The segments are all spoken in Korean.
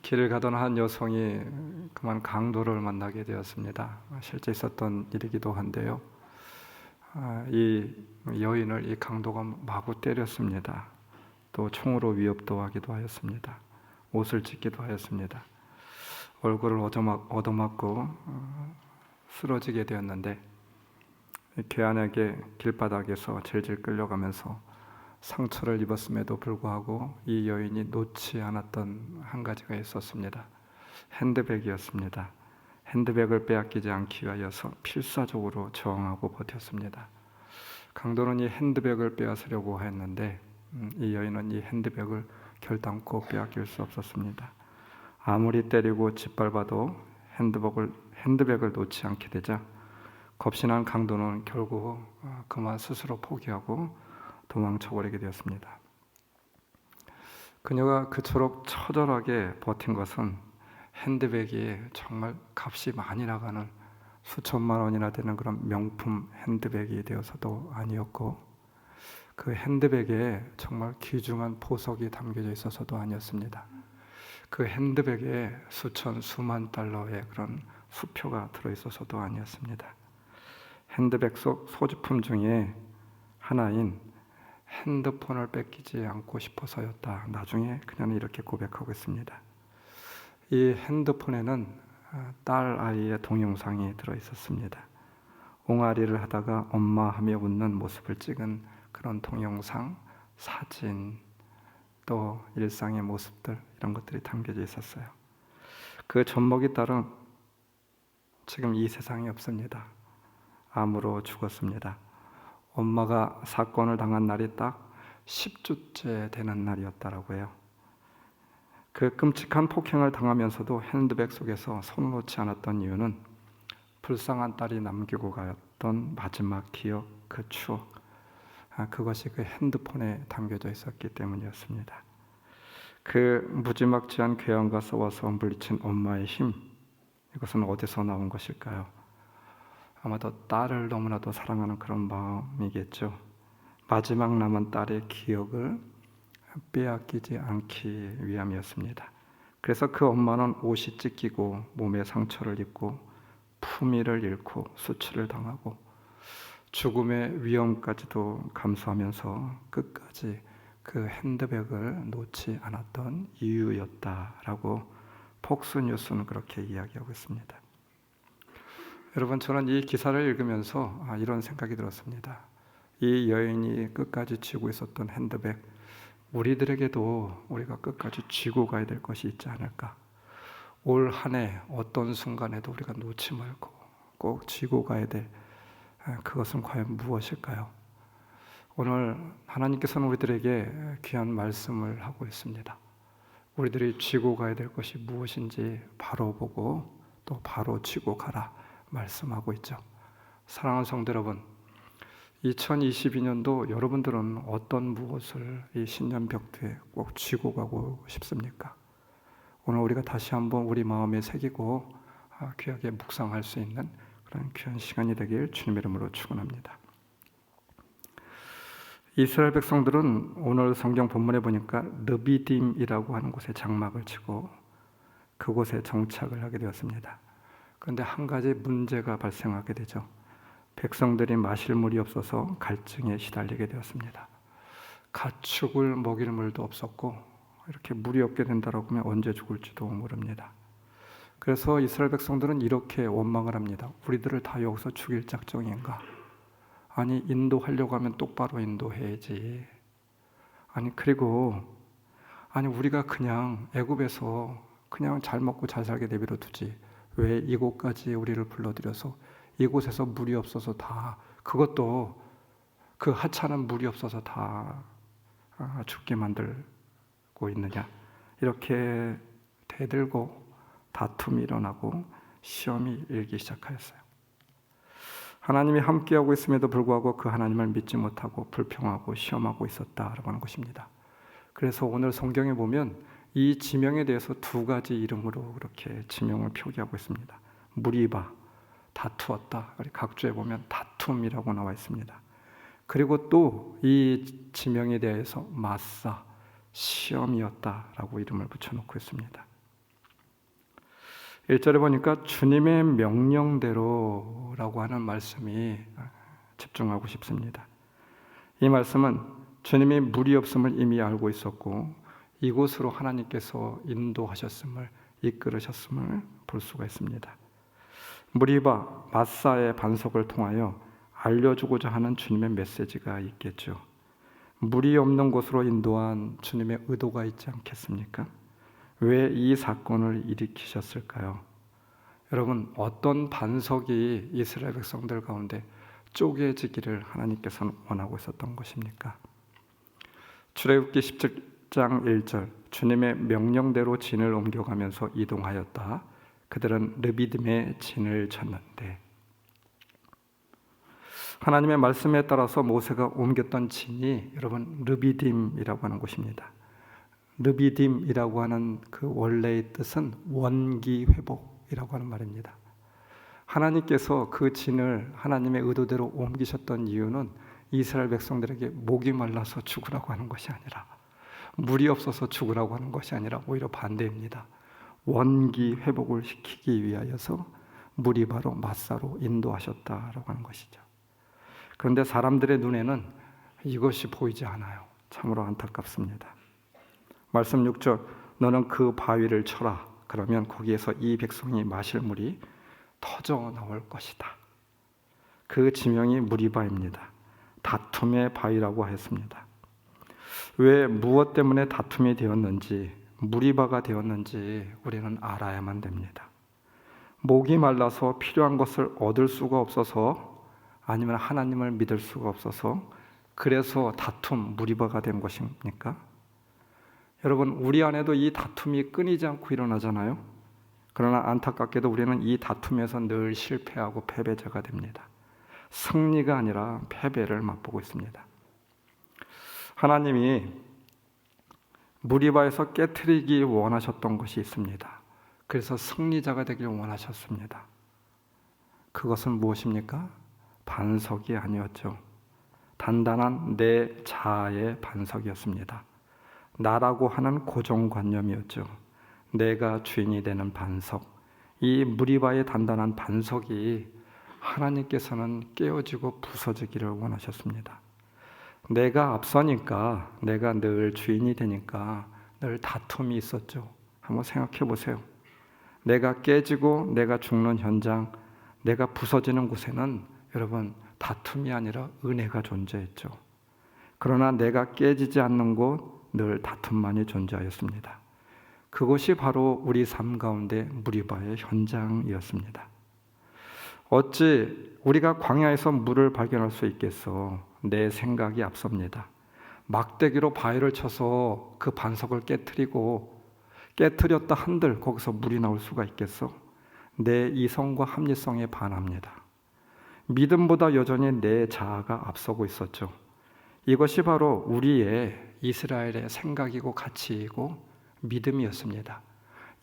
길을 가던 한 여성이 그만 강도를 만나게 되었습니다. 실제 있었던 일이기도 한데요. 이 여인을 이 강도가 마구 때렸습니다. 또 총으로 위협도 하기도 하였습니다. 옷을 찢기도 하였습니다. 얼굴을 얻어맞고 쓰러지게 되었는데, 괴한에게 길바닥에서 질질 끌려가면서 상처를 입었음에도 불구하고 이 여인이 놓지 않았던 한 가지가 있었습니다. 핸드백이었습니다. 핸드백을 빼앗기지 않기 위하여서 필사적으로 저항하고 버텼습니다. 강도는 이 핸드백을 빼앗으려고 했는데 이 여인은 이 핸드백을 결단코 빼앗길 수 없었습니다. 아무리 때리고 짓밟아도 핸드백을 놓지 않게 되자 겁신한 강도는 결국 그만 스스로 포기하고 도망쳐버리게 되었습니다. 그녀가 그토록 처절하게 버틴 것은 핸드백이 정말 값이 많이 나가는 수천만 원이나 되는 그런 명품 핸드백이 되어서도 아니었고, 그 핸드백에 정말 귀중한 보석이 담겨져 있어서도 아니었습니다. 그 핸드백에 수만 달러의 그런 수표가 들어있어서도 아니었습니다. 핸드백 속 소지품 중에 하나인 핸드폰을 뺏기지 않고 싶어서였다. 나중에 그녀는 이렇게 고백하고 있습니다. 이 핸드폰에는 딸 아이의 동영상이 들어있었습니다. 옹알이를 하다가 엄마 하며 웃는 모습을 찍은 그런 동영상, 사진, 또 일상의 모습들, 이런 것들이 담겨져 있었어요. 그 젖먹이 딸은 지금 이 세상에 없습니다. 암으로 죽었습니다. 엄마가 사건을 당한 날이 딱 10주째 되는 날이었다라고 해요. 그 끔찍한 폭행을 당하면서도 핸드백 속에서 손을 놓지 않았던 이유는 불쌍한 딸이 남기고 가였던 마지막 기억, 그 추억, 그것이 그 핸드폰에 담겨져 있었기 때문이었습니다. 그 무지막지한 괴한과 싸워서 물리친 엄마의 힘, 이것은 어디서 나온 것일까요? 아마도 딸을 너무나도 사랑하는 그런 마음이겠죠. 마지막 남은 딸의 기억을 빼앗기지 않기 위함이었습니다. 그래서 그 엄마는 옷이 찢기고 몸에 상처를 입고 품위를 잃고 수치를 당하고 죽음의 위험까지도 감수하면서 끝까지 그 핸드백을 놓지 않았던 이유였다라고 폭스뉴스는 그렇게 이야기하고 있습니다. 여러분, 저는 이 기사를 읽으면서 이런 생각이 들었습니다. 이 여인이 끝까지 쥐고 있었던 핸드백, 우리들에게도 우리가 끝까지 쥐고 가야 될 것이 있지 않을까? 올 한 해 어떤 순간에도 우리가 놓지 말고 꼭 쥐고 가야 될 그것은 과연 무엇일까요? 오늘 하나님께서는 우리들에게 귀한 말씀을 하고 있습니다. 우리들이 쥐고 가야 될 것이 무엇인지 바로 보고 또 바로 쥐고 가라 말씀하고 있죠. 사랑하는 성도 여러분, 2022년도 여러분들은 어떤 무엇을 이 신년 벽두에 꼭 쥐고 가고 싶습니까? 오늘 우리가 다시 한번 우리 마음에 새기고 귀하게 묵상할 수 있는 그런 귀한 시간이 되길 주님의 이름으로 축원합니다. 이스라엘 백성들은 오늘 성경 본문에 보니까 르비딤이라고 하는 곳에 장막을 치고 그곳에 정착을 하게 되었습니다. 그런데 한 가지 문제가 발생하게 되죠. 백성들이 마실 물이 없어서 갈증에 시달리게 되었습니다. 가축을 먹일 물도 없었고 이렇게 물이 없게 된다고 하면 언제 죽을지도 모릅니다. 그래서 이스라엘 백성들은 이렇게 원망을 합니다. 우리들을 다 여기서 죽일 작정인가? 아니, 인도하려고 하면 똑바로 인도해야지. 그리고 우리가 그냥 애굽에서 그냥 잘 먹고 잘 살게 내버려 두지, 왜 이곳까지 우리를 불러들여서 이곳에서 물이 없어서 다, 그것도 그 하찮은 물이 없어서 다 죽게 만들고 있느냐? 이렇게 대들고 다툼이 일어나고 시험이 일기 시작하였어요. 하나님이 함께하고 있음에도 불구하고 그 하나님을 믿지 못하고 불평하고 시험하고 있었다라고 하는 것입니다. 그래서 오늘 성경에 보면 이 지명에 대해서 두 가지 이름으로 그렇게 지명을 표기하고 있습니다. 무리바, 다투었다. 각주에 보면 다툼이라고 나와 있습니다. 그리고 또 이 지명에 대해서 마사, 시험이었다라고 이름을 붙여놓고 있습니다. 1절에 보니까 주님의 명령대로라고 하는 말씀이 집중하고 싶습니다. 이 말씀은 주님이 물이 없음을 이미 알고 있었고 이곳으로 하나님께서 인도하셨음을, 이끌으셨음을 볼 수가 있습니다. 무리바 마사의 반석을 통하여 알려주고자 하는 주님의 메시지가 있겠죠. 물이 없는 곳으로 인도한 주님의 의도가 있지 않겠습니까? 왜 이 사건을 일으키셨을까요? 여러분, 어떤 반석이 이스라엘 백성들 가운데 쪼개지기를 하나님께서는 원하고 있었던 것입니까? 출애굽기 17장 1절, 주님의 명령대로 진을 옮겨가면서 이동하였다. 그들은 르비딤에 진을 쳤는데, 하나님의 말씀에 따라서 모세가 옮겼던 진이 여러분 르비딤이라고 하는 곳입니다. 르비딤이라고 하는 그 원래의 뜻은 원기 회복이라고 하는 말입니다. 하나님께서 그 진을 하나님의 의도대로 옮기셨던 이유는 이스라엘 백성들에게 목이 말라서 죽으라고 하는 것이 아니라, 물이 없어서 죽으라고 하는 것이 아니라 오히려 반대입니다. 원기 회복을 시키기 위하여서 무리바로 마사로 인도하셨다라고 하는 것이죠. 그런데 사람들의 눈에는 이것이 보이지 않아요. 참으로 안타깝습니다. 말씀 6절, 너는 그 바위를 쳐라. 그러면 거기에서 이 백성이 마실 물이 터져 나올 것이다. 그 지명이 무리바입니다. 다툼의 바위라고 했습니다. 왜, 무엇 때문에 다툼이 되었는지, 무리바가 되었는지 우리는 알아야만 됩니다. 목이 말라서 필요한 것을 얻을 수가 없어서, 아니면 하나님을 믿을 수가 없어서, 그래서 다툼, 무리바가 된 것입니까? 여러분, 우리 안에도 이 다툼이 끊이지 않고 일어나잖아요. 그러나 안타깝게도 우리는 이 다툼에서 늘 실패하고 패배자가 됩니다. 승리가 아니라 패배를 맛보고 있습니다. 하나님이 무리바에서 깨트리기 원하셨던 것이 있습니다. 그래서 승리자가 되길 원하셨습니다. 그것은 무엇입니까? 반석이 아니었죠. 단단한 내 자아의 반석이었습니다. 나라고 하는 고정관념이었죠. 내가 주인이 되는 반석, 이 무리바의 단단한 반석이 하나님께서는 깨어지고 부서지기를 원하셨습니다. 내가 앞서니까, 내가 늘 주인이 되니까 늘 다툼이 있었죠. 한번 생각해 보세요. 내가 깨지고 내가 죽는 현장, 내가 부서지는 곳에는 여러분 다툼이 아니라 은혜가 존재했죠. 그러나 내가 깨지지 않는 곳, 늘 다툼만이 존재하였습니다. 그것이 바로 우리 삶 가운데 무리바의 현장이었습니다. 어찌 우리가 광야에서 물을 발견할 수 있겠어? 내 생각이 앞섭니다. 막대기로 바위를 쳐서 그 반석을 깨트렸다 한들 거기서 물이 나올 수가 있겠어? 내 이성과 합리성에 반합니다. 믿음보다 여전히 내 자아가 앞서고 있었죠. 이것이 바로 우리의 이스라엘의 생각이고 가치이고 믿음이었습니다.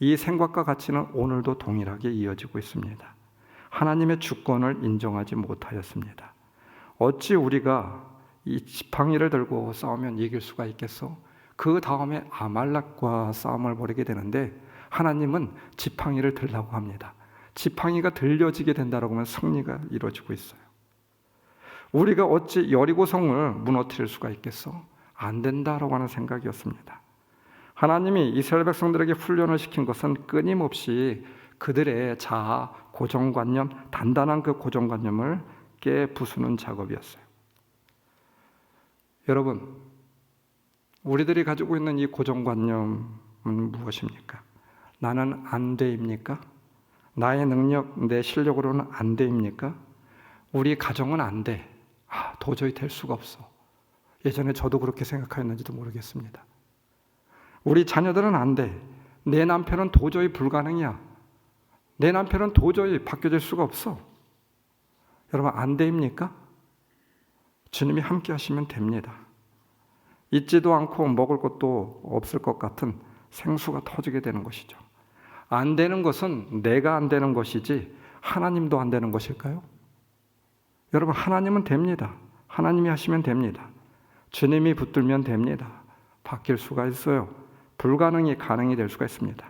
이 생각과 가치는 오늘도 동일하게 이어지고 있습니다. 하나님의 주권을 인정하지 못하였습니다. 어찌 우리가 이 지팡이를 들고 싸우면 이길 수가 있겠어? 그 다음에 아말렉과 싸움을 벌이게 되는데 하나님은 지팡이를 들라고 합니다. 지팡이가 들려지게 된다라고 하면 승리가 이루어지고 있어요. 우리가 어찌 여리고성을 무너뜨릴 수가 있겠어? 안 된다라고 하는 생각이었습니다. 하나님이 이스라엘 백성들에게 훈련을 시킨 것은 끊임없이 그들의 자아, 고정관념, 단단한 그 고정관념을 깨부수는 작업이었어요. 여러분, 우리들이 가지고 있는 이 고정관념은 무엇입니까? 나는 안 돼입니까? 나의 능력, 내 실력으로는 안 돼입니까? 우리 가정은 안 돼. 도저히 될 수가 없어. 예전에 저도 그렇게 생각하였는지도 모르겠습니다. 우리 자녀들은 안 돼. 내 남편은 도저히 불가능이야. 내 남편은 도저히 바뀌어질 수가 없어. 여러분, 안 돼입니까? 주님이 함께 하시면 됩니다. 있지도 않고 먹을 것도 없을 것 같은 생수가 터지게 되는 것이죠. 안 되는 것은 내가 안 되는 것이지 하나님도 안 되는 것일까요? 여러분, 하나님은 됩니다. 하나님이 하시면 됩니다. 주님이 붙들면 됩니다. 바뀔 수가 있어요. 불가능이 가능이 될 수가 있습니다.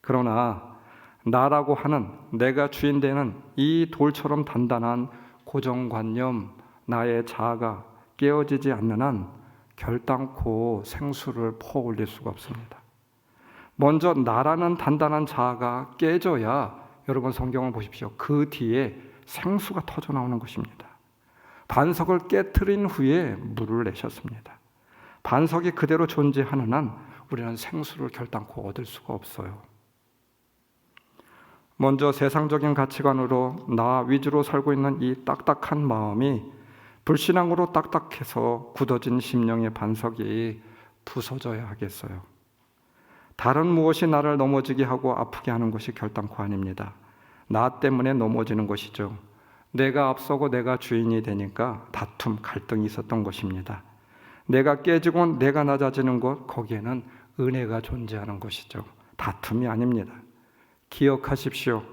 그러나 나라고 하는 내가 주인 되는 이 돌처럼 단단한 고정관념, 나의 자아가 깨어지지 않는 한 결단코 생수를 퍼올릴 수가 없습니다. 먼저 나라는 단단한 자아가 깨져야, 여러분 성경을 보십시오, 그 뒤에 생수가 터져 나오는 것입니다. 반석을 깨트린 후에 물을 내셨습니다. 반석이 그대로 존재하는 한 우리는 생수를 결단코 얻을 수가 없어요. 먼저 세상적인 가치관으로 나 위주로 살고 있는 이 딱딱한 마음이 불신앙으로 딱딱해서 굳어진 심령의 반석이 부서져야 하겠어요. 다른 무엇이 나를 넘어지게 하고 아프게 하는 것이 결단코 아닙니다. 나 때문에 넘어지는 것이죠. 내가 앞서고 내가 주인이 되니까 다툼, 갈등이 있었던 것입니다. 내가 깨지고 내가 낮아지는 것, 거기에는 은혜가 존재하는 것이죠. 다툼이 아닙니다. 기억하십시오.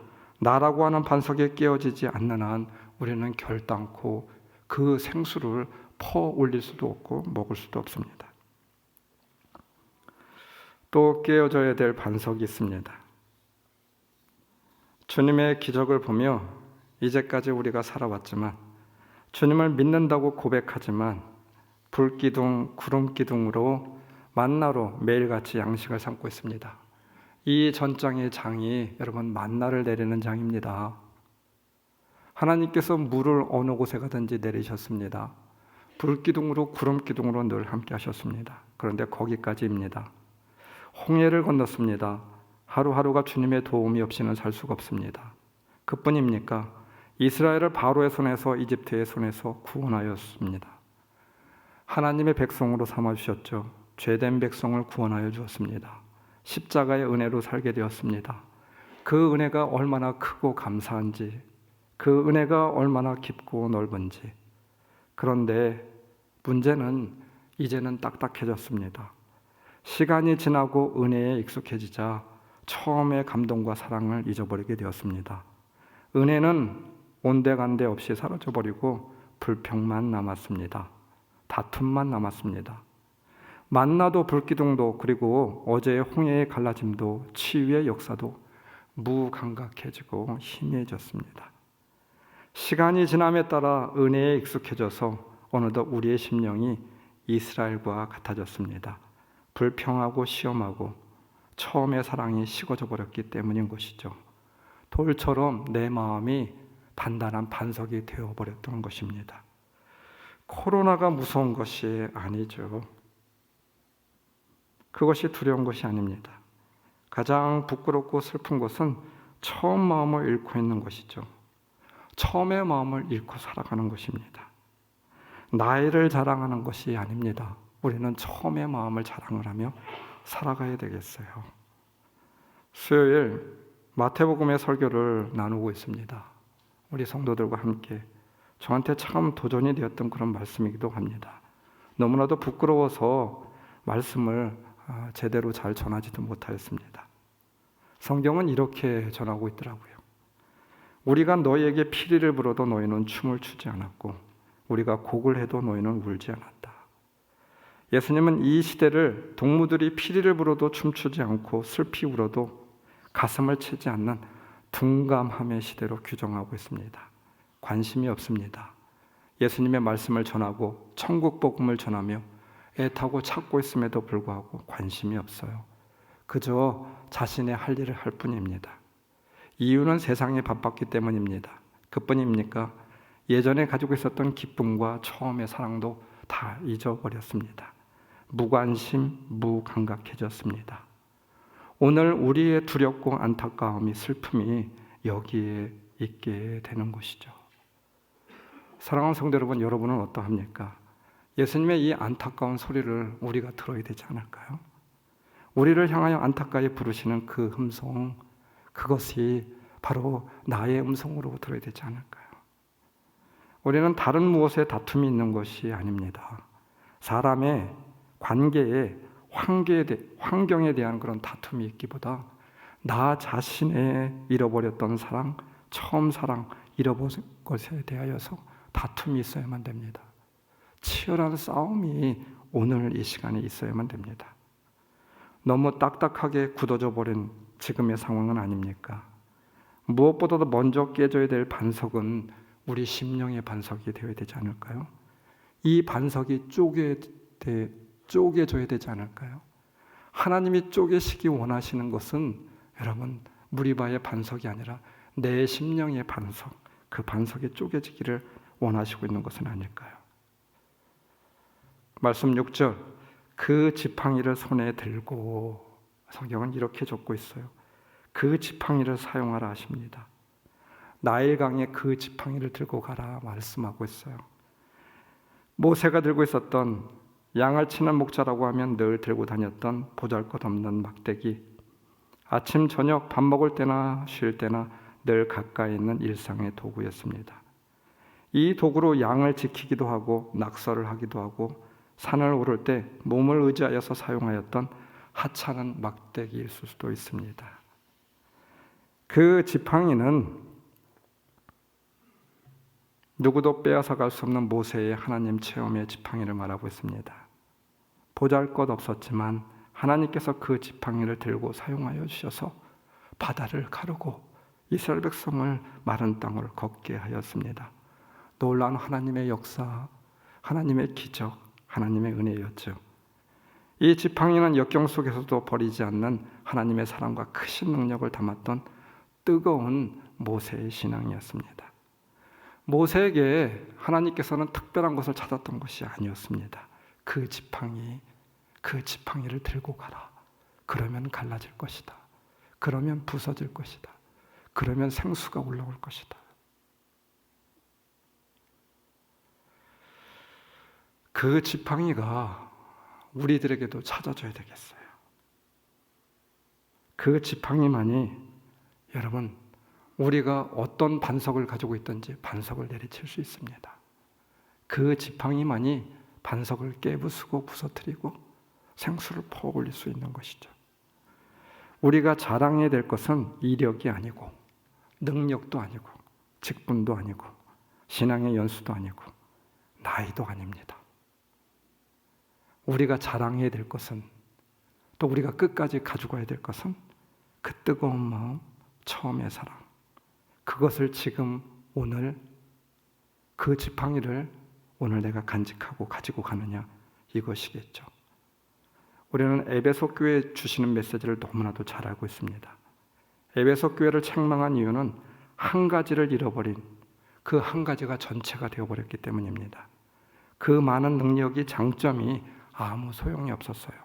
나라고 하는 반석에 깨어지지 않는 한 우리는 결단코 그 생수를 퍼 올릴 수도 없고 먹을 수도 없습니다. 또 깨어져야 될 반석이 있습니다. 주님의 기적을 보며 이제까지 우리가 살아왔지만, 주님을 믿는다고 고백하지만 불기둥, 구름기둥으로 만나로 매일같이 양식을 삼고 있습니다. 이 전장의 장이 여러분 만나를 내리는 장입니다. 하나님께서 물을 어느 곳에 가든지 내리셨습니다. 불기둥으로 구름기둥으로 늘 함께 하셨습니다. 그런데 거기까지입니다. 홍해를 건넜습니다. 하루하루가 주님의 도움이 없이는 살 수가 없습니다. 그뿐입니까? 이스라엘을 바로의 손에서, 이집트의 손에서 구원하였습니다. 하나님의 백성으로 삼아주셨죠. 죄된 백성을 구원하여 주었습니다. 십자가의 은혜로 살게 되었습니다. 그 은혜가 얼마나 크고 감사한지, 그 은혜가 얼마나 깊고 넓은지. 그런데 문제는 이제는 딱딱해졌습니다. 시간이 지나고 은혜에 익숙해지자 처음의 감동과 사랑을 잊어버리게 되었습니다. 은혜는 온데간데 없이 사라져버리고 불평만 남았습니다. 다툼만 남았습니다. 만나도 불기둥도, 그리고 어제의 홍해의 갈라짐도, 치유의 역사도 무감각해지고 희미해졌습니다. 시간이 지남에 따라 은혜에 익숙해져서 어느덧 우리의 심령이 이스라엘과 같아졌습니다. 불평하고 시험하고 처음의 사랑이 식어져 버렸기 때문인 것이죠. 돌처럼 내 마음이 단단한 반석이 되어버렸던 것입니다. 코로나가 무서운 것이 아니죠. 그것이 두려운 것이 아닙니다. 가장 부끄럽고 슬픈 것은 처음 마음을 잃고 있는 것이죠. 처음의 마음을 잃고 살아가는 것입니다. 나이를 자랑하는 것이 아닙니다. 우리는 처음의 마음을 자랑을 하며 살아가야 되겠어요. 수요일 마태복음의 설교를 나누고 있습니다. 우리 성도들과 함께. 저한테 참 도전이 되었던 그런 말씀이기도 합니다. 너무나도 부끄러워서 말씀을 제대로 잘 전하지도 못하였습니다. 성경은 이렇게 전하고 있더라고요. 우리가 너희에게 피리를 불어도 너희는 춤을 추지 않았고, 우리가 곡을 해도 너희는 울지 않았다. 예수님은 이 시대를 동무들이 피리를 불어도 춤추지 않고 슬피 울어도 가슴을 치지 않는 둔감함의 시대로 규정하고 있습니다. 관심이 없습니다. 예수님의 말씀을 전하고 천국 복음을 전하며 애타고 찾고 있음에도 불구하고 관심이 없어요. 그저 자신의 할 일을 할 뿐입니다. 이유는 세상에 바빴기 때문입니다. 그뿐입니까? 예전에 가지고 있었던 기쁨과 처음의 사랑도 다 잊어버렸습니다. 무관심, 무감각해졌습니다. 오늘 우리의 두렵고 안타까움이, 슬픔이 여기에 있게 되는 것이죠. 사랑하는 성도 여러분, 여러분은 어떠합니까? 예수님의 이 안타까운 소리를 우리가 들어야 되지 않을까요? 우리를 향하여 안타까이 부르시는 그 음성, 그것이 바로 나의 음성으로 들어야 되지 않을까요? 우리는 다른 무엇에 다툼이 있는 것이 아닙니다. 사람의 관계에, 환경에 대한 그런 다툼이 있기보다 나 자신의 잃어버렸던 사랑, 처음 사랑, 잃어버린 것에 대하여서 다툼이 있어야만 됩니다. 치열한 싸움이 오늘 이 시간에 있어야만 됩니다. 너무 딱딱하게 굳어져 버린 지금의 상황은 아닙니까? 무엇보다도 먼저 깨져야 될 반석은 우리 심령의 반석이 되어야 되지 않을까요? 이 반석이 쪼개져야 되지 않을까요? 하나님이 쪼개시기 원하시는 것은 여러분 무리바의 반석이 아니라 내 심령의 반석, 그 반석이 쪼개지기를 원하시고 있는 것은 아닐까요? 말씀 6절, 그 지팡이를 손에 들고, 성경은 이렇게 적고 있어요. 그 지팡이를 사용하라 하십니다. 나일강에 그 지팡이를 들고 가라 말씀하고 있어요. 모세가 들고 있었던, 양을 치는 목자라고 하면 늘 들고 다녔던 보잘것없는 막대기, 아침 저녁 밥 먹을 때나 쉴 때나 늘 가까이 있는 일상의 도구였습니다. 이 도구로 양을 지키기도 하고 낙서를 하기도 하고 산을 오를 때 몸을 의지하여서 사용하였던 하찮은 막대기일 수도 있습니다. 그 지팡이는 누구도 빼앗아갈 수 없는 모세의 하나님 체험의 지팡이를 말하고 있습니다. 보잘것없었지만 하나님께서 그 지팡이를 들고 사용하여 주셔서 바다를 가르고 이스라엘 백성을 마른 땅을 걷게 하였습니다. 놀라운 하나님의 역사, 하나님의 기적, 하나님의 은혜였죠. 이 지팡이는 역경 속에서도 버리지 않는 하나님의 사랑과 크신 능력을 담았던 뜨거운 모세의 신앙이었습니다. 모세에게 하나님께서는 특별한 것을 찾았던 것이 아니었습니다. 그 지팡이를 들고 가라. 그러면 갈라질 것이다. 그러면 부서질 것이다. 그러면 생수가 올라올 것이다. 그 지팡이가 우리들에게도 찾아줘야 되겠어요. 그 지팡이만이 여러분 우리가 어떤 반석을 가지고 있든지 반석을 내리칠 수 있습니다. 그 지팡이만이 반석을 깨부수고 부서뜨리고 생수를 퍼 올릴 수 있는 것이죠. 우리가 자랑해야 될 것은 이력이 아니고 능력도 아니고 직분도 아니고 신앙의 연수도 아니고 나이도 아닙니다. 우리가 자랑해야 될 것은, 또 우리가 끝까지 가지고 가야 될 것은 그 뜨거운 마음, 처음의 사랑, 그것을 지금 오늘 그 지팡이를 오늘 내가 간직하고 가지고 가느냐, 이것이겠죠. 우리는 에베소 교회에 주시는 메시지를 너무나도 잘 알고 있습니다. 에베소 교회를 책망한 이유는 한 가지를 잃어버린, 그 한 가지가 전체가 되어버렸기 때문입니다. 그 많은 능력이, 장점이 아무 소용이 없었어요.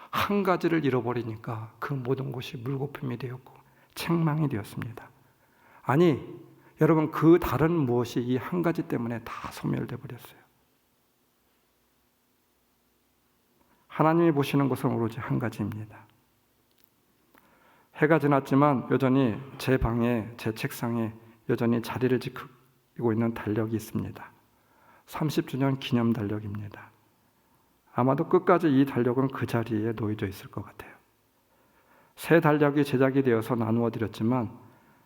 한 가지를 잃어버리니까 그 모든 것이 물거품이 되었고 책망이 되었습니다. 아니, 여러분, 그 다른 무엇이 이 한 가지 때문에 다 소멸돼 버렸어요. 하나님이 보시는 것은 오로지 한 가지입니다. 해가 지났지만 여전히 제 방에, 제 책상에 여전히 자리를 지키고 있는 달력이 있습니다. 30주년 기념 달력입니다. 아마도 끝까지 이 달력은 그 자리에 놓여져 있을 것 같아요. 새 달력이 제작이 되어서 나누어 드렸지만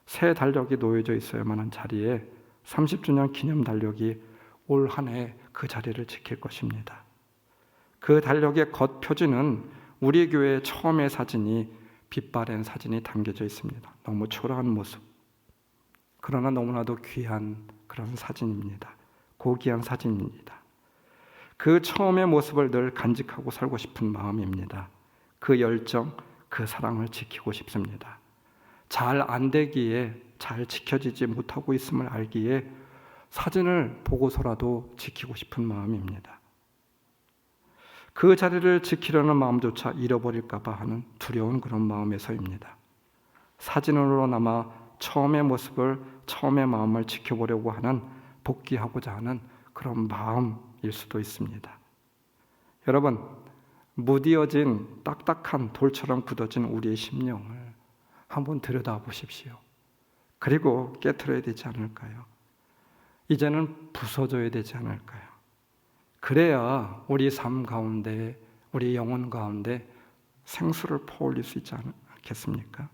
새 달력이 놓여져 있어야만 한 자리에 30주년 기념 달력이 올 한 해 그 자리를 지킬 것입니다. 그 달력의 겉표지는 우리 교회의 처음의 사진이 빛바랜 사진이 담겨져 있습니다. 너무 초라한 모습. 그러나 너무나도 귀한 그런 사진입니다. 고귀한 사진입니다. 그 처음의 모습을 늘 간직하고 살고 싶은 마음입니다. 그 열정, 그 사랑을 지키고 싶습니다. 잘 안 되기에, 잘 지켜지지 못하고 있음을 알기에 사진을 보고서라도 지키고 싶은 마음입니다. 그 자리를 지키려는 마음조차 잃어버릴까 봐 하는 두려운 그런 마음에서입니다. 사진으로나마 처음의 모습을, 처음의 마음을 지켜보려고 하는, 복귀하고자 하는 그런 마음일 수도 있습니다. 여러분, 무디어진 딱딱한 돌처럼 굳어진 우리의 심령을 한번 들여다보십시오. 그리고 깨트려야 되지 않을까요? 이제는 부서져야 되지 않을까요? 그래야 우리 삶 가운데, 우리 영혼 가운데 생수를 퍼올릴 수 있지 않겠습니까?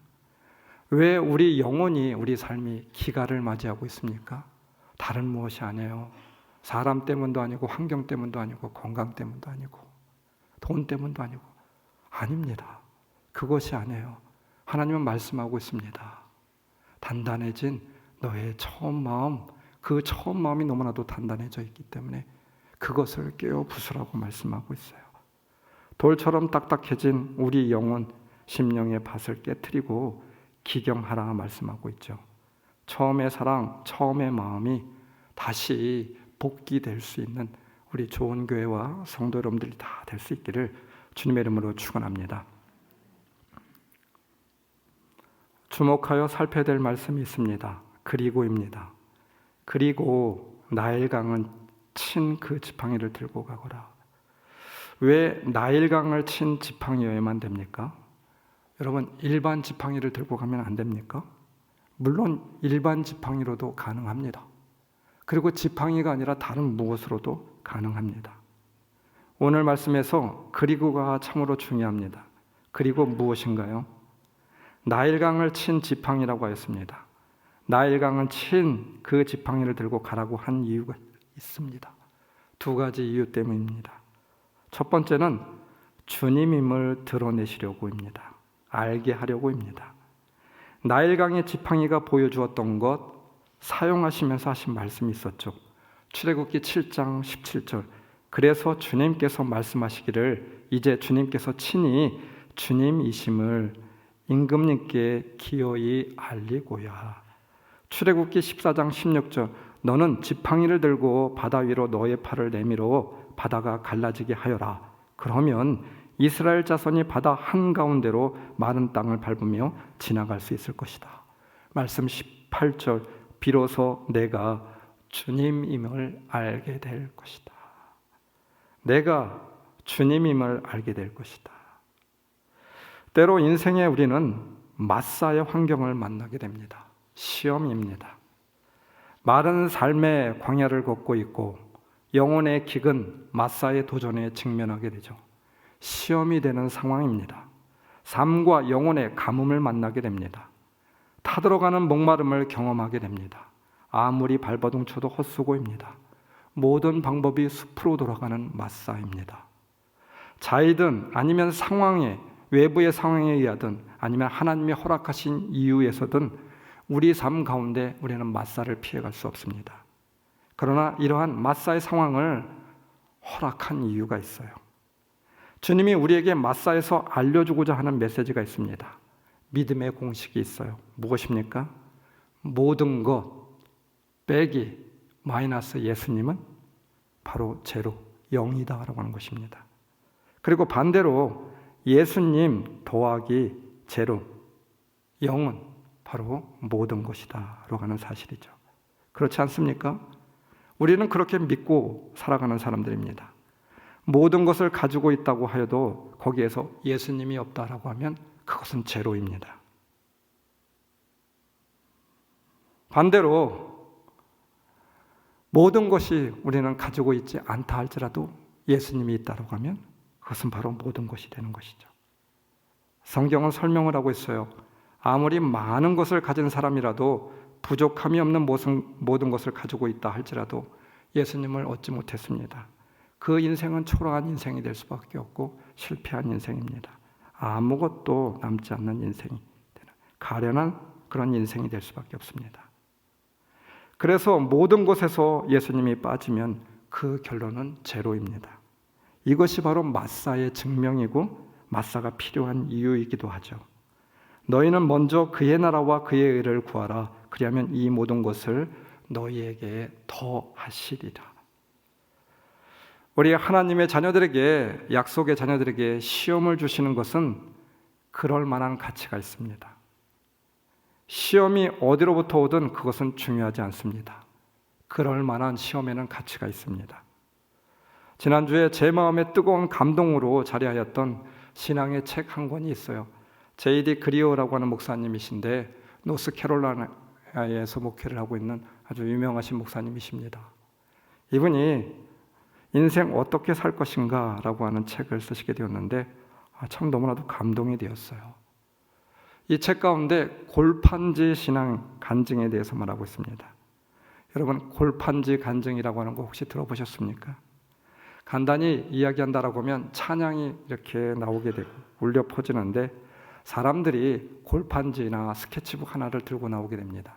왜 우리 영혼이, 우리 삶이 기갈을 맞이하고 있습니까? 다른 무엇이 아니에요. 사람 때문도 아니고, 환경 때문도 아니고, 건강 때문도 아니고, 돈 때문도 아니고, 아닙니다. 그것이 아니에요. 하나님은 말씀하고 있습니다. 단단해진 너의 처음 마음, 그 처음 마음이 너무나도 단단해져 있기 때문에 그것을 깨어 부수라고 말씀하고 있어요. 돌처럼 딱딱해진 우리 영혼, 심령의 밭을 깨트리고 기경하라 말씀하고 있죠. 처음의 사랑, 처음의 마음이 다시 복귀될 수 있는 우리 좋은 교회와 성도 여러분들이 다 될 수 있기를 주님의 이름으로 축원합니다. 주목하여 살펴야 될 말씀이 있습니다. 그리고입니다. 그리고 나일강은 친 그 지팡이를 들고 가거라. 왜 나일강을 친 지팡이여야만 됩니까? 여러분, 일반 지팡이를 들고 가면 안 됩니까? 물론 일반 지팡이로도 가능합니다. 그리고 지팡이가 아니라 다른 무엇으로도 가능합니다. 오늘 말씀에서 그리고가 참으로 중요합니다. 그리고 무엇인가요? 나일강을 친 지팡이라고 하였습니다. 나일강은 친 그 지팡이를 들고 가라고 한 이유가 있습니다. 두 가지 이유 때문입니다. 첫 번째는 주님임을 드러내시려고입니다. 알게 하려고입니다. 나일강의 지팡이가 보여주었던 것, 사용하시면서 하신 말씀이 있었죠. 출애굽기 7장 17절. 그래서 주님께서 말씀하시기를 이제 주님께서 친히 주님이심을 임금님께 기어이 알리고야. 출애굽기 14장 16절. 너는 지팡이를 들고 바다 위로 너의 팔을 내밀어 바다가 갈라지게 하여라. 그러면 이스라엘 자손이 바다 한가운데로 마른 땅을 밟으며 지나갈 수 있을 것이다. 말씀 18절. 비로소 내가 주님임을 알게 될 것이다. 내가 주님임을 알게 될 것이다. 때로 인생에 우리는 마사의 환경을 만나게 됩니다. 시험입니다. 마른 삶의 광야를 걷고 있고 영혼의 깊은 마사의 도전에 직면하게 되죠. 시험이 되는 상황입니다. 삶과 영혼의 가뭄을 만나게 됩니다. 타들어가는 목마름을 경험하게 됩니다. 아무리 발버둥 쳐도 헛수고입니다. 모든 방법이 숲으로 돌아가는 마사입니다. 자이든 아니면 외부의 상황에 의하든 아니면 하나님의 허락하신 이유에서든 우리 삶 가운데 우리는 마사를 피해갈 수 없습니다. 그러나 이러한 마사의 상황을 허락한 이유가 있어요. 주님이 우리에게 마사에서 알려주고자 하는 메시지가 있습니다. 믿음의 공식이 있어요. 무엇입니까? 모든 것 빼기 마이너스 예수님은 바로 제로, 0이다라고 하는 것입니다. 그리고 반대로 예수님 더하기 제로, 0은 바로 모든 것이다 라고 하는 사실이죠. 그렇지 않습니까? 우리는 그렇게 믿고 살아가는 사람들입니다. 모든 것을 가지고 있다고 하여도 거기에서 예수님이 없다라고 하면 그것은 제로입니다. 반대로 모든 것이 우리는 가지고 있지 않다 할지라도 예수님이 있다고 하면 그것은 바로 모든 것이 되는 것이죠. 성경은 설명을 하고 있어요. 아무리 많은 것을 가진 사람이라도 부족함이 없는 모든 것을 가지고 있다 할지라도 예수님을 얻지 못했습니다. 그 인생은 초라한 인생이 될 수밖에 없고 실패한 인생입니다. 아무것도 남지 않는 인생이 되는 가련한 그런 인생이 될 수밖에 없습니다. 그래서 모든 것에서 예수님이 빠지면 그 결론은 제로입니다. 이것이 바로 마사의 증명이고 마사가 필요한 이유이기도 하죠. 너희는 먼저 그의 나라와 그의 의를 구하라. 그리하면 이 모든 것을 너희에게 더하시리라. 우리 하나님의 자녀들에게, 약속의 자녀들에게 시험을 주시는 것은 그럴 만한 가치가 있습니다. 시험이 어디로부터 오든 그것은 중요하지 않습니다. 그럴 만한 시험에는 가치가 있습니다. 지난주에 제 마음에 뜨거운 감동으로 자리하였던 신앙의 책 한 권이 있어요. J.D. 그리어라고 하는 목사님이신데 노스캐롤라이나에서 목회를 하고 있는 아주 유명하신 목사님이십니다. 이분이 인생 어떻게 살 것인가 라고 하는 책을 쓰시게 되었는데 참 너무나도 감동이 되었어요. 이 책 가운데 골판지 신앙 간증에 대해서 말하고 있습니다. 여러분, 골판지 간증이라고 하는 거 혹시 들어보셨습니까? 간단히 이야기한다라고 하면 찬양이 이렇게 나오게 되고 울려 퍼지는데 사람들이 골판지나 스케치북 하나를 들고 나오게 됩니다.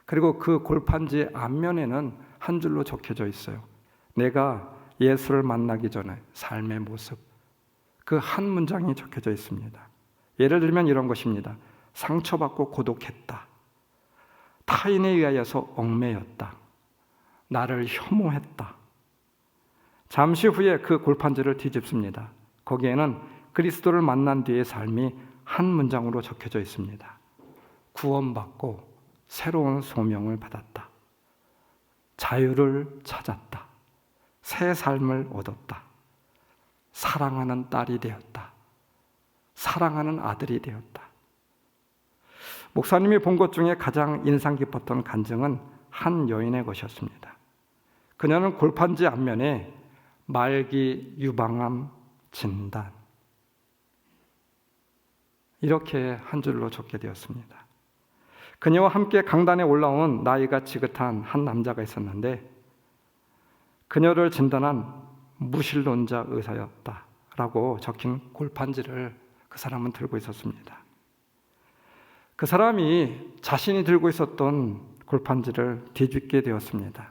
그리고 그 골판지 앞면에는 한 줄로 적혀져 있어요. 내가 예수를 만나기 전에 삶의 모습. 그 한 문장이 적혀져 있습니다. 예를 들면 이런 것입니다. 상처받고 고독했다. 타인에 의하여서 얽매였다. 나를 혐오했다. 잠시 후에 그 골판지를 뒤집습니다. 거기에는 그리스도를 만난 뒤의 삶이 한 문장으로 적혀져 있습니다. 구원받고 새로운 소명을 받았다. 자유를 찾았다. 새 삶을 얻었다. 사랑하는 딸이 되었다. 사랑하는 아들이 되었다. 목사님이 본 것 중에 가장 인상 깊었던 간증은 한 여인의 것이었습니다. 그녀는 골판지 앞면에 말기 유방암 진단 이렇게 한 줄로 적게 되었습니다. 그녀와 함께 강단에 올라온 나이가 지긋한 한 남자가 있었는데 그녀를 진단한 무신론자 의사였다라고 적힌 골판지를 그 사람은 들고 있었습니다. 그 사람이 자신이 들고 있었던 골판지를 뒤집게 되었습니다.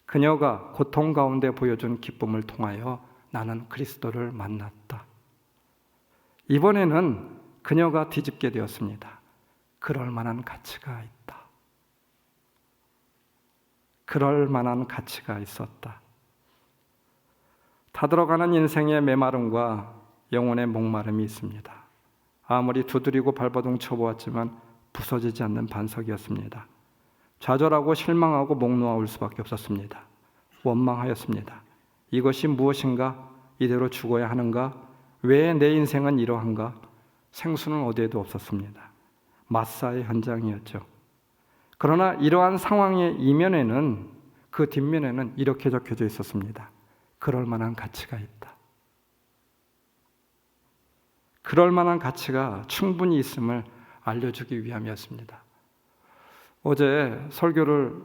그녀가 고통 가운데 보여준 기쁨을 통하여 나는 그리스도를 만났다. 이번에는 그녀가 뒤집게 되었습니다. 그럴 만한 가치가 있다. 그럴 만한 가치가 있었다. 타들어가는 인생의 메마름과 영혼의 목마름이 있습니다. 아무리 두드리고 발버둥 쳐보았지만 부서지지 않는 반석이었습니다. 좌절하고 실망하고 목 놓아 올 수밖에 없었습니다. 원망하였습니다. 이것이 무엇인가? 이대로 죽어야 하는가? 왜 내 인생은 이러한가? 생수는 어디에도 없었습니다. 마사의 현장이었죠. 그러나 이러한 상황의 이면에는 그 뒷면에는 이렇게 적혀져 있었습니다. 그럴 만한 가치가 있다. 그럴 만한 가치가 충분히 있음을 알려주기 위함이었습니다. 어제 설교를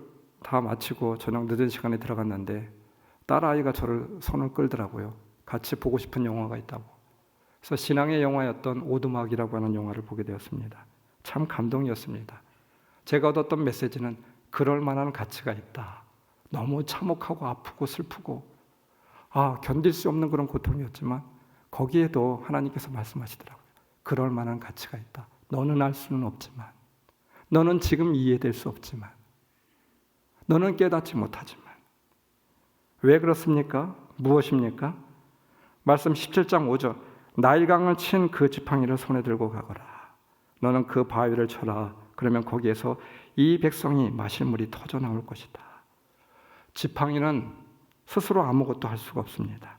다 마치고 저녁 늦은 시간에 들어갔는데 딸아이가 저를 손을 끌더라고요. 같이 보고 싶은 영화가 있다고. 그래서 신앙의 영화였던 오두막이라고 하는 영화를 보게 되었습니다. 참 감동이었습니다. 제가 얻었던 메시지는 그럴 만한 가치가 있다. 너무 참혹하고 아프고 슬프고 견딜 수 없는 그런 고통이었지만 거기에도 하나님께서 말씀하시더라고요. 그럴 만한 가치가 있다. 너는 알 수는 없지만, 너는 지금 이해될 수 없지만, 너는 깨닫지 못하지만. 왜 그렇습니까? 무엇입니까? 말씀 17장 5절. 나일강을 친 그 지팡이를 손에 들고 가거라. 너는 그 바위를 쳐라. 그러면 거기에서 이 백성이 마실 물이 터져 나올 것이다. 지팡이는 스스로 아무것도 할 수가 없습니다.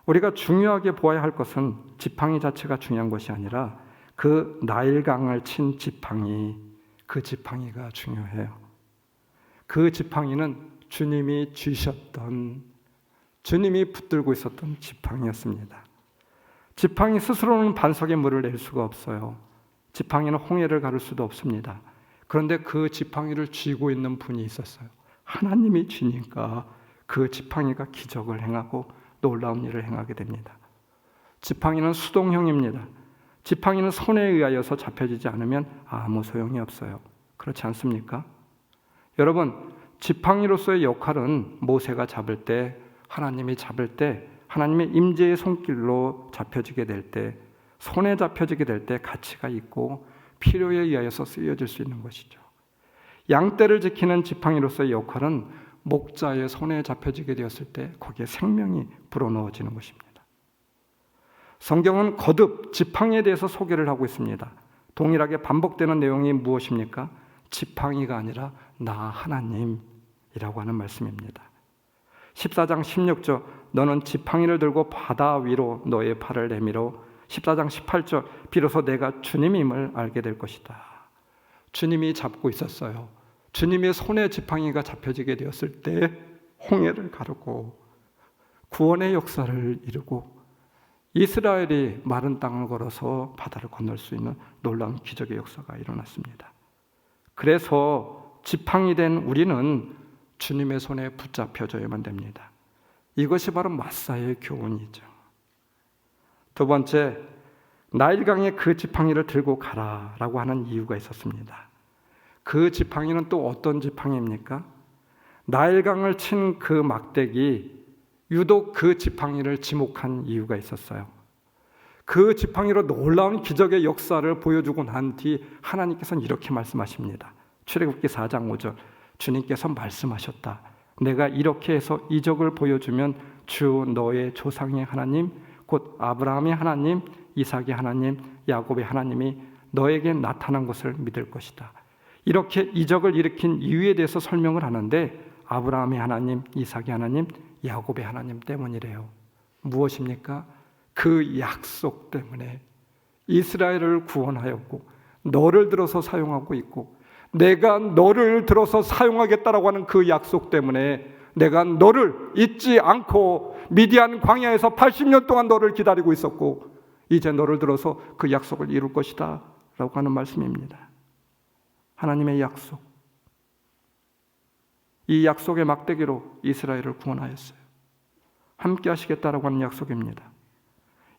우리가 중요하게 보아야 할 것은 지팡이 자체가 중요한 것이 아니라 그 나일강을 친 지팡이, 그 지팡이가 중요해요. 그 지팡이는 주님이 쥐셨던, 주님이 붙들고 있었던 지팡이였습니다. 지팡이 스스로는 반석에 물을 낼 수가 없어요. 지팡이는 홍해를 가를 수도 없습니다. 그런데 그 지팡이를 쥐고 있는 분이 있었어요. 하나님이 쥐니까 그 지팡이가 기적을 행하고 놀라운 일을 행하게 됩니다. 지팡이는 수동형입니다. 지팡이는 손에 의하여서 잡혀지지 않으면 아무 소용이 없어요. 그렇지 않습니까? 여러분, 지팡이로서의 역할은 모세가 잡을 때, 하나님이 잡을 때, 하나님의 임재의 손길로 잡혀지게 될 때, 손에 잡혀지게 될 때 가치가 있고 필요에 의하여서 쓰여질 수 있는 것이죠. 양떼를 지키는 지팡이로서의 역할은 목자의 손에 잡혀지게 되었을 때 거기에 생명이 불어넣어지는 것입니다. 성경은 거듭 지팡이에 대해서 소개를 하고 있습니다. 동일하게 반복되는 내용이 무엇입니까? 지팡이가 아니라 나 하나님이라고 하는 말씀입니다. 14장 16절 너는 지팡이를 들고 바다 위로 너의 팔을 내밀어 14장 18절 비로소 내가 주님임을 알게 될 것이다. 주님이 잡고 있었어요. 주님의 손에 지팡이가 잡혀지게 되었을 때 홍해를 가르고 구원의 역사를 이루고 이스라엘이 마른 땅을 걸어서 바다를 건널 수 있는 놀라운 기적의 역사가 일어났습니다. 그래서 지팡이 된 우리는 주님의 손에 붙잡혀져야만 됩니다. 이것이 바로 마사의 교훈이죠. 두 번째, 나일강에 그 지팡이를 들고 가라라고 하는 이유가 있었습니다. 그 지팡이는 또 어떤 지팡이입니까? 나일강을 친 그 막대기, 유독 그 지팡이를 지목한 이유가 있었어요. 그 지팡이로 놀라운 기적의 역사를 보여주고 난 뒤 하나님께서는 이렇게 말씀하십니다. 출애굽기 4장 5절, 주님께서 말씀하셨다. 내가 이렇게 해서 이적을 보여주면 주 너의 조상의 하나님, 곧 아브라함의 하나님, 이삭의 하나님, 야곱의 하나님이 너에게 나타난 것을 믿을 것이다. 이렇게 이적을 일으킨 이유에 대해서 설명을 하는데 아브라함의 하나님, 이삭의 하나님, 야곱의 하나님 때문이래요. 무엇입니까? 그 약속 때문에 이스라엘을 구원하였고 너를 들어서 사용하고 있고 내가 너를 들어서 사용하겠다라고 하는 그 약속 때문에 내가 너를 잊지 않고 미디안 광야에서 80년 동안 너를 기다리고 있었고 이제 너를 들어서 그 약속을 이룰 것이다 라고 하는 말씀입니다. 하나님의 약속, 이 약속의 막대기로 이스라엘을 구원하였어요. 함께 하시겠다라고 하는 약속입니다.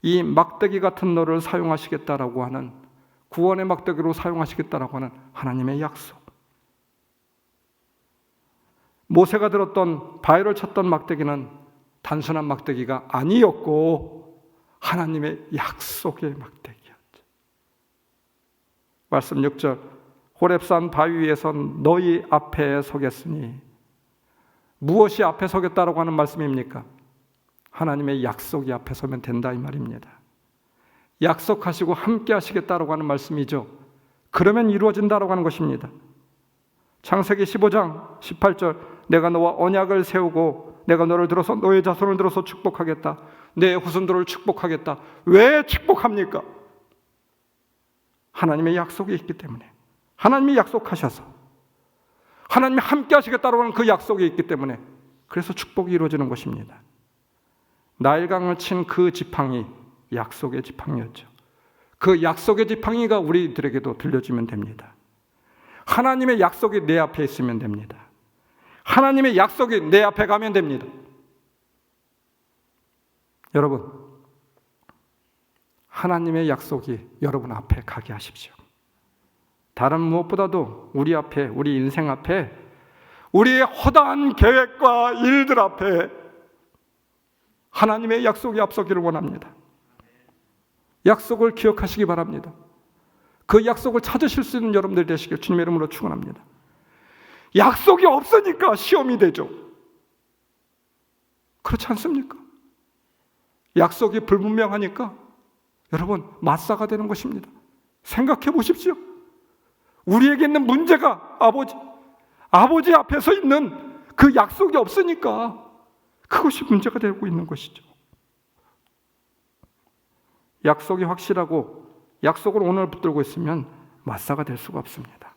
이 막대기 같은 너를 사용하시겠다라고 하는, 구원의 막대기로 사용하시겠다라고 하는 하나님의 약속. 모세가 들었던, 바위를 쳤던 막대기는 단순한 막대기가 아니었고 하나님의 약속의 막대기였죠. 말씀 6절, 호렙산 바위 위에서 너희 앞에 서겠으니, 무엇이 앞에 서겠다라고 하는 말씀입니까? 하나님의 약속이 앞에 서면 된다 이 말입니다. 약속하시고 함께 하시겠다라고 하는 말씀이죠. 그러면 이루어진다라고 하는 것입니다. 창세기 15장 18절, 내가 너와 언약을 세우고 내가 너를 들어서 너의 자손을 들어서 축복하겠다. 내 후손들을 축복하겠다. 왜 축복합니까? 하나님의 약속이 있기 때문에. 하나님이 약속하셔서 하나님이 함께 하시겠다라고 하는 그 약속이 있기 때문에 그래서 축복이 이루어지는 것입니다. 나일강을 친 그 지팡이, 약속의 지팡이였죠. 그 약속의 지팡이가 우리들에게도 들려주면 됩니다. 하나님의 약속이 내 앞에 있으면 됩니다. 하나님의 약속이 내 앞에 가면 됩니다. 여러분, 하나님의 약속이 여러분 앞에 가게 하십시오. 다른 무엇보다도 우리 앞에, 우리 인생 앞에, 우리의 허다한 계획과 일들 앞에 하나님의 약속이 앞서기를 원합니다. 약속을 기억하시기 바랍니다. 그 약속을 찾으실 수 있는 여러분들이 되시길 주님의 이름으로 축원합니다. 약속이 없으니까 시험이 되죠. 그렇지 않습니까? 약속이 불분명하니까 여러분 맞사가 되는 것입니다. 생각해 보십시오. 우리에게 있는 문제가 아버지 앞에서 있는 그 약속이 없으니까 그것이 문제가 되고 있는 것이죠. 약속이 확실하고 약속을 오늘 붙들고 있으면 맞사가 될 수가 없습니다.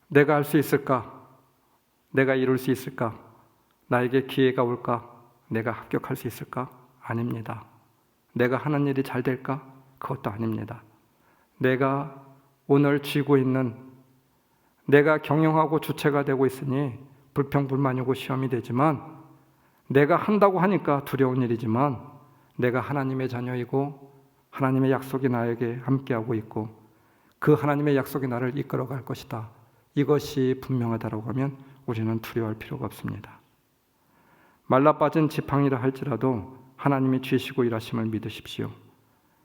내가 할 수 있을까? 내가 이룰 수 있을까? 나에게 기회가 올까? 내가 합격할 수 있을까? 아닙니다. 내가 하는 일이 잘 될까? 그것도 아닙니다. 내가 오늘 쥐고 있는, 내가 경영하고 주체가 되고 있으니 불평불만이고 시험이 되지만, 내가 한다고 하니까 두려운 일이지만 내가 하나님의 자녀이고 하나님의 약속이 나에게 함께하고 있고 그 하나님의 약속이 나를 이끌어갈 것이다. 이것이 분명하다고 하면 우리는 두려워할 필요가 없습니다. 말라빠진 지팡이라 할지라도 하나님이 쥐시고 일하심을 믿으십시오.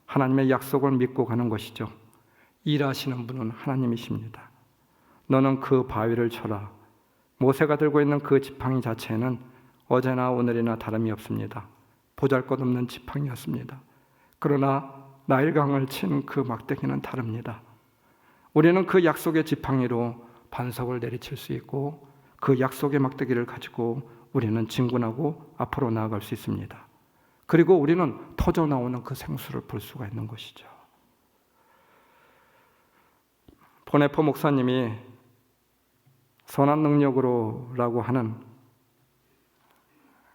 하나님의 약속을 믿고 가는 것이죠. 일하시는 분은 하나님이십니다. 너는 그 바위를 쳐라. 모세가 들고 있는 그 지팡이 자체는 어제나 오늘이나 다름이 없습니다. 보잘것없는 지팡이였습니다. 그러나 나일강을 친 그 막대기는 다릅니다. 우리는 그 약속의 지팡이로 반석을 내리칠 수 있고 그 약속의 막대기를 가지고 우리는 진군하고 앞으로 나아갈 수 있습니다. 그리고 우리는 터져나오는 그 생수를 볼 수가 있는 것이죠. 보네포 목사님이 선한 능력으로라고 하는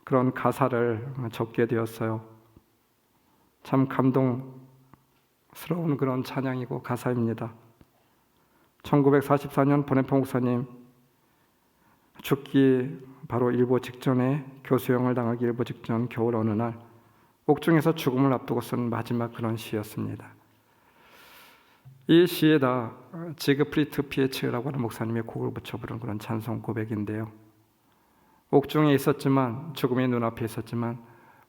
그런 가사를 적게 되었어요. 참 감동스러운 그런 찬양이고 가사입니다. 1944년 보네포 목사님 죽기 바로 일보 직전에 교수형을 당하기 일보 직전 겨울 어느 날 옥중에서 죽음을 앞두고 쓴 마지막 그런 시였습니다. 이 시에다 지그프리트 피에츠라고 하는 목사님의 곡을 붙여 부른 그런 찬송 고백인데요. 옥중에 있었지만, 죽음의 눈앞에 있었지만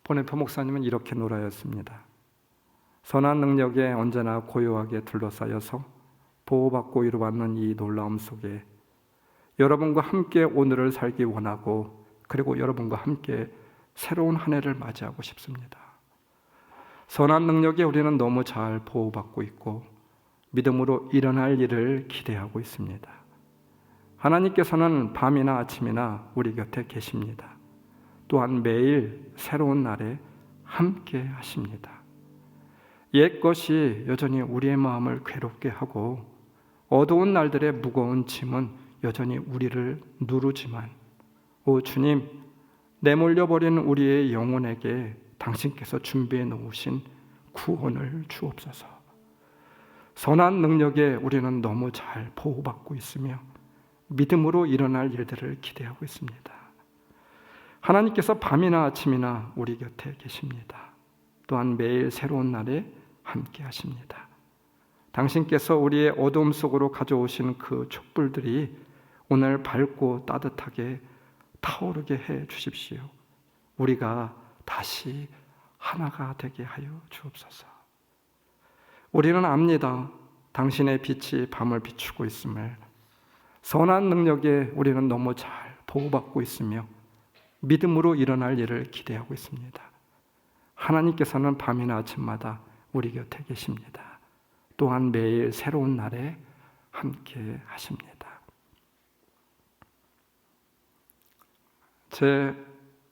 보네포 목사님은 이렇게 노래했습니다. 선한 능력에 언제나 고요하게 둘러싸여서 보호받고 이루받는 이 놀라움 속에 여러분과 함께 오늘을 살기 원하고, 그리고 여러분과 함께 새로운 한 해를 맞이하고 싶습니다. 선한 능력에 우리는 너무 잘 보호받고 있고 믿음으로 일어날 일을 기대하고 있습니다. 하나님께서는 밤이나 아침이나 우리 곁에 계십니다. 또한 매일 새로운 날에 함께 하십니다. 옛 것이 여전히 우리의 마음을 괴롭게 하고 어두운 날들의 무거운 짐은 여전히 우리를 누르지만, 오 주님, 내몰려버린 우리의 영혼에게 당신께서 준비해 놓으신 구원을 주옵소서. 선한 능력에 우리는 너무 잘 보호받고 있으며 믿음으로 일어날 일들을 기대하고 있습니다. 하나님께서 밤이나 아침이나 우리 곁에 계십니다. 또한 매일 새로운 날에 함께 하십니다. 당신께서 우리의 어두움 속으로 가져오신 그 촛불들이 오늘 밝고 따뜻하게 타오르게 해 주십시오. 우리가 다시 하나가 되게 하여 주옵소서. 우리는 압니다. 당신의 빛이 밤을 비추고 있음을. 선한 능력에 우리는 너무 잘 보호받고 있으며 믿음으로 일어날 일을 기대하고 있습니다. 하나님께서는 밤이나 아침마다 우리 곁에 계십니다. 또한 매일 새로운 날에 함께 하십니다. 제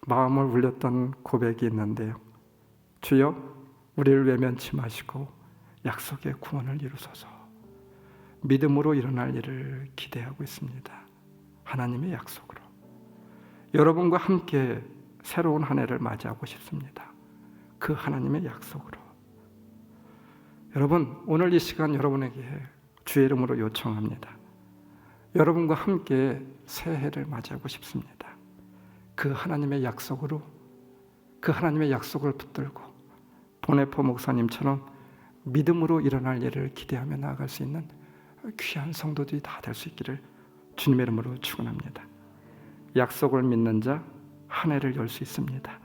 마음을 울렸던 고백이 있는데요. 주여, 우리를 외면치 마시고 약속의 구원을 이루소서. 믿음으로 일어날 일을 기대하고 있습니다. 하나님의 약속으로 여러분과 함께 새로운 한 해를 맞이하고 싶습니다. 그 하나님의 약속으로. 여러분, 오늘 이 시간 여러분에게 주의 이름으로 요청합니다. 여러분과 함께 새해를 맞이하고 싶습니다. 그 하나님의 약속으로, 그 하나님의 약속을 붙들고 보네포 목사님처럼 믿음으로 일어날 일을 기대하며 나아갈 수 있는 귀한 성도들이 다 될 수 있기를 주님의 이름으로 축원합니다. 약속을 믿는 자 한 해를 열 수 있습니다.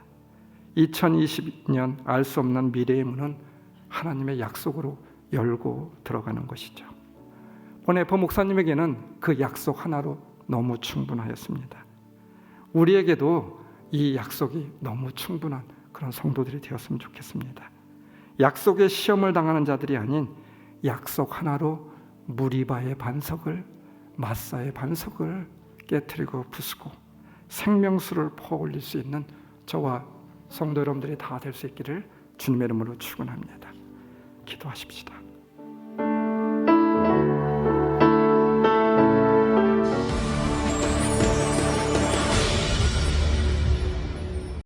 2020년 알 수 없는 미래의 문은 하나님의 약속으로 열고 들어가는 것이죠. 보네포 목사님에게는 그 약속 하나로 너무 충분하였습니다. 우리에게도 이 약속이 너무 충분한 그런 성도들이 되었으면 좋겠습니다. 약속의 시험을 당하는 자들이 아닌 약속 하나로 무리바의 반석을, 마사의 반석을 깨트리고 부수고 생명수를 퍼올릴 수 있는 저와 성도 여러분들이 다 될 수 있기를 주님의 이름으로 축원합니다. 기도하십시다.